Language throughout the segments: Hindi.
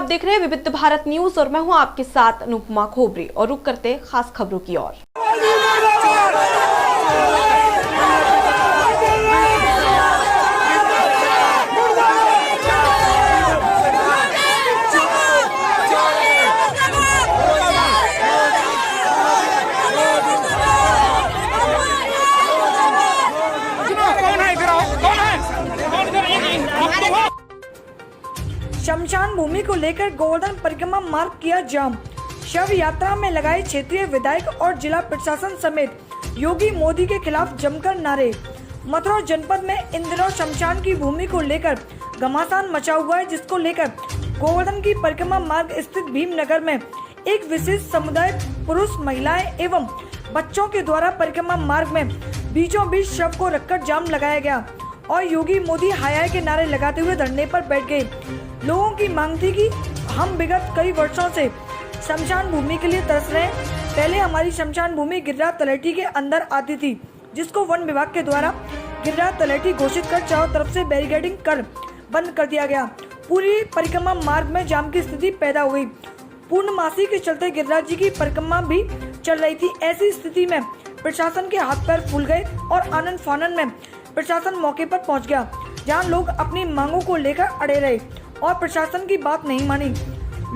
आप देख रहे हैं विविध भारत न्यूज और मैं हूं आपके साथ अनुपमा खोबरे और रुक करते खास खबरों की ओर। शमशान भूमि को लेकर गोवर्धन परिक्रमा मार्ग किया जाम। शव यात्रा में लगाए क्षेत्रीय विधायक और जिला प्रशासन समेत योगी मोदी के खिलाफ जमकर नारे। मथुरा जनपद में इन दिनों शमशान की भूमि को लेकर घमासान मचा हुआ है, जिसको लेकर गोवर्धन की परिक्रमा मार्ग स्थित भीमनगर में एक विशेष समुदाय पुरुष, महिलाएं एवं बच्चों के द्वारा परिक्रमा मार्ग में बीचों बीच शव को रखकर जाम लगाया गया और योगी मोदी हाय हाय के नारे लगाते हुए धरने पर बैठ गए। लोगों की मांग थी कि हम विगत कई वर्षों से शमशान भूमि के लिए तरस रहे हैं। पहले हमारी शमशान भूमि गिरिराज तलहटी के अंदर आती थी, जिसको वन विभाग के द्वारा गिरिराज तलहटी घोषित कर चारों तरफ से बैरिकेडिंग कर बंद कर दिया गया। पूरी परिक्रमा मार्ग में जाम की स्थिति पैदा हो गई। पूर्णमासी के चलते गिरिराज जी की परिक्रमा भी चल रही थी। ऐसी स्थिति में प्रशासन के हाथ पैर फूल गए और आनन फानन में प्रशासन मौके पर पहुंच गया, जहां लोग अपनी मांगों को लेकर अड़े रहे और प्रशासन की बात नहीं मानी।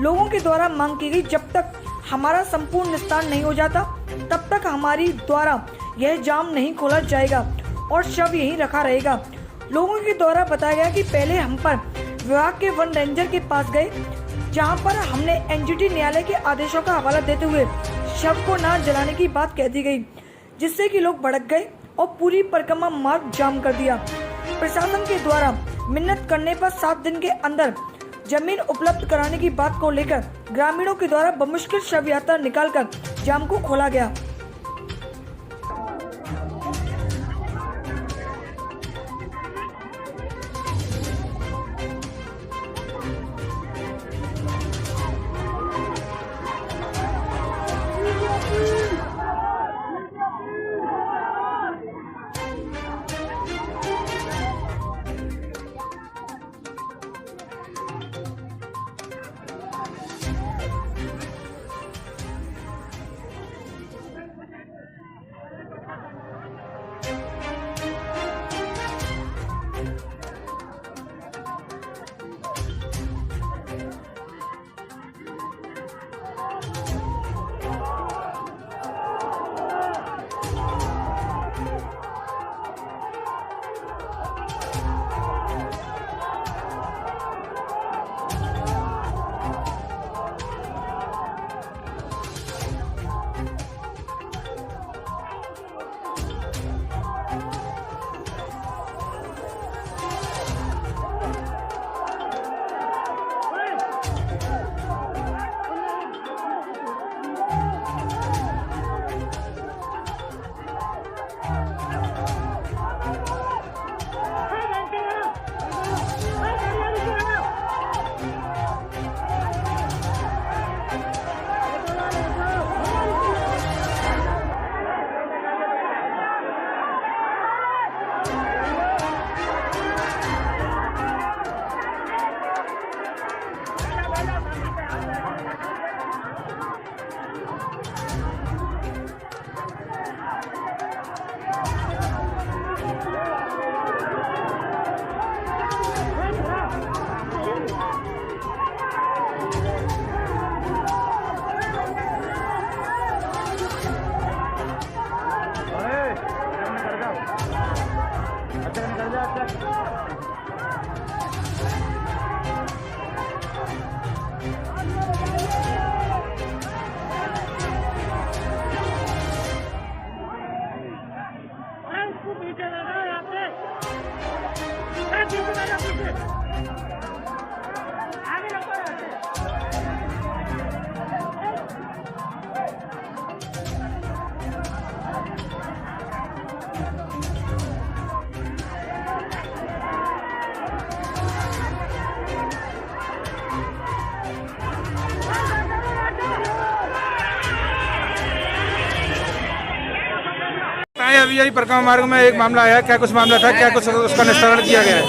लोगों के द्वारा मांग की गई, जब तक हमारा संपूर्ण निस्तारण नहीं हो जाता तब तक हमारी द्वारा यह जाम नहीं खोला जाएगा और शव यहीं रखा रहेगा। लोगों के द्वारा बताया गया कि पहले हम पर विभाग के वन रेंजर के पास गए, जहां पर हमने एनजीटी न्यायालय के आदेशों का हवाला देते हुए शव को न जलाने की बात कह दी गई, जिससे कि लोग भड़क गए और पूरी परिक्रमा मार्ग जाम कर दिया। प्रशासन के द्वारा मिन्नत करने पर 7 दिन के अंदर जमीन उपलब्ध कराने की बात को लेकर ग्रामीणों के द्वारा बमुश्किल शव यात्रा निकालकर जाम को खोला गया। अभी यही परिक्रमा मार्ग में एक मामला आया, क्या कुछ मामला था, क्या कुछ उसका निस्तारण किया गया है?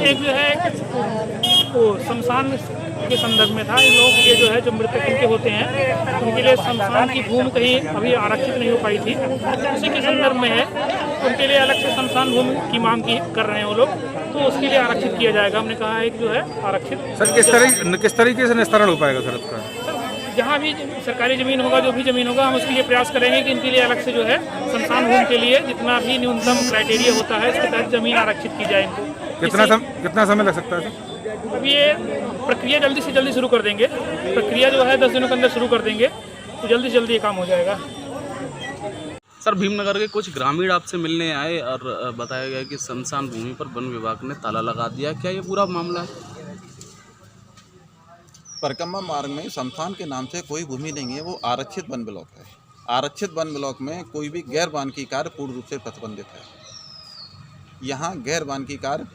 एक जो है वो शमशान के संदर्भ में था। इन लोगों के लिए जो है, जो मृतक इनके होते हैं, उनके लिए शमशान की भूमि कहीं अभी आरक्षित नहीं हो पाई थी, उसी के संदर्भ में है। उनके लिए अलग से शमशान भूमि की मांग कर रहे हैं वो लोग, तो उसके लिए आरक्षित किया जाएगा। हमने कहा है कि जो है आरक्षित। सर किस तरीके से निस्तारण हो पाएगा सर इसका? जहाँ भी सरकारी ज़मीन होगा, जो भी ज़मीन होगा, हम उसके लिए प्रयास करेंगे कि इनके लिए अलग से जो है शमशान भूमि के लिए जितना भी न्यूनतम क्राइटेरिया होता है, इसके तहत ज़मीन आरक्षित की जाए इनको। कितना समय लग सकता है सर? अब ये प्रक्रिया जल्दी से जल्दी शुरू कर देंगे। प्रक्रिया जो है 10 दिनों के अंदर शुरू कर देंगे, तो जल्दी से जल्दी ये काम हो जाएगा। सर, भीमनगर के कुछ ग्रामीण आपसे मिलने आए और बताया गया कि शमशान भूमि पर वन विभाग ने ताला लगा दिया। क्या ये पूरा मामला है? परिक्रमा मार्ग में शमशान के नाम से कोई भूमि नहीं है, वो आरक्षित वन ब्लॉक है। आरक्षित वन ब्लॉक में कोई भी गैर वानिकी कार्य पूर्ण रूप से प्रतिबंधित है। यहाँ गैर वानिकी कार्य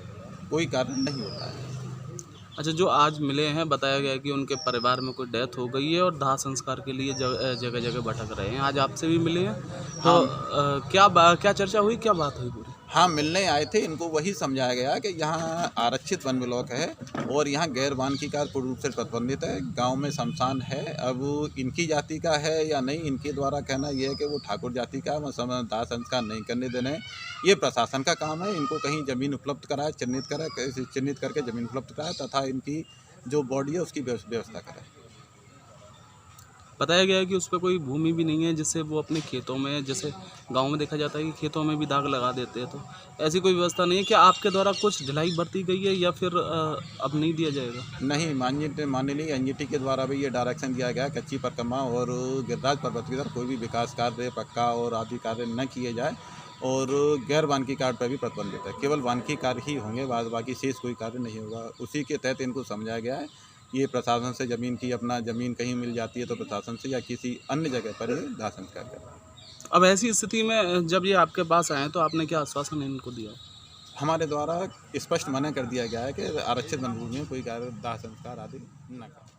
कोई कार्य नहीं होता है। अच्छा, जो आज मिले हैं, बताया गया कि उनके परिवार में कोई डेथ हो गई है और दाह संस्कार के लिए जगह जगह भटक रहे हैं। आज आपसे भी मिले हैं, तो क्या चर्चा हुई, क्या बात हुई पूरी? हाँ, मिलने आए थे। इनको वही समझाया गया कि यहाँ आरक्षित वन ब्लॉक है और यहाँ गैर वानिकी कार्य पूर्ण रूप से प्रतिबंधित है। गांव में शमशान है, अब इनकी जाति का है या नहीं, इनके द्वारा कहना यह है कि वो ठाकुर जाति का, वो दाह संस्कार नहीं करने देने। ये प्रशासन का काम है। इनको कहीं ज़मीन उपलब्ध कराए, चिन्हित करके ज़मीन उपलब्ध कराए तथा इनकी जो बॉडी है उसकी व्यवस्था कराए। बताया गया है कि उस पर कोई भूमि भी नहीं है, जिससे वो अपने खेतों में, जैसे गांव में देखा जाता है कि खेतों में भी दाग लगा देते हैं, तो ऐसी कोई व्यवस्था नहीं है। क्या आपके द्वारा कुछ ढिलाई बरती गई है या फिर अब नहीं दिया जाएगा? नहीं, माननीय एनजीटी के द्वारा भी ये डायरेक्शन दिया गया है, कच्ची परिक्रमा और गिरिराज पर्वत की तरफ कोई भी विकास कार्य, पक्का और आदि कार्य न किए जाए और गैर वानिकी कार्य पर भी प्रतिबंधित है। केवल वानिकी कार्य ही होंगे, बाकी शेष कोई कार्य नहीं होगा। उसी के तहत इनको समझाया गया है। ये प्रशासन से ज़मीन कहीं मिल जाती है तो प्रशासन से या किसी अन्य जगह पर ही दाह संस्कार करें। अब ऐसी स्थिति में जब ये आपके पास आए तो आपने क्या आश्वासन इनको दिया? हमारे द्वारा स्पष्ट मना कर दिया गया है कि आरक्षित वन भूमि में कोई दाह संस्कार आदि न करें।